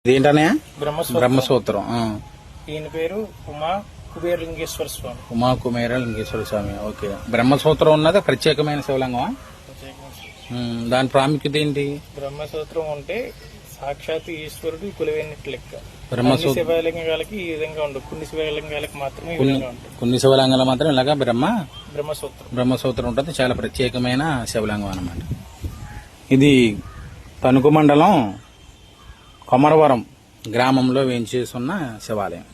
ఇదేంటనే బ్రహ్మసూత్రం. ఈయన పేరు ఉమా కుబేరలింగేశ్వర స్వామి. ఉమా కుబేరలింగేశ్వర స్వామి. ఓకే. బ్రహ్మసూత్రం ఉన్నది ప్రత్యేకమైన శివలింగమా? దాని ప్రాముఖ్యత ఏంటి? బ్రహ్మసూత్రం అంటే సాక్షాత్ ఈశ్వరుడు కొలువైనట్టు లెక్క. బ్రహ్మసూత్రం శివలింగాలకి ఈ విధంగా ఉండదు, కొన్ని శివలింగాలకి మాత్రమే కొన్ని శివలింగాలు మాత్రం ఇలాగా బ్రహ్మసూత్రం ఉంటుంది. చాలా ప్రత్యేకమైన శివలింగం అన్నమాట. ఇది తణుకు మండలం కొమరవరం గ్రామంలో వేంచేసి ఉన్న శివాలయం.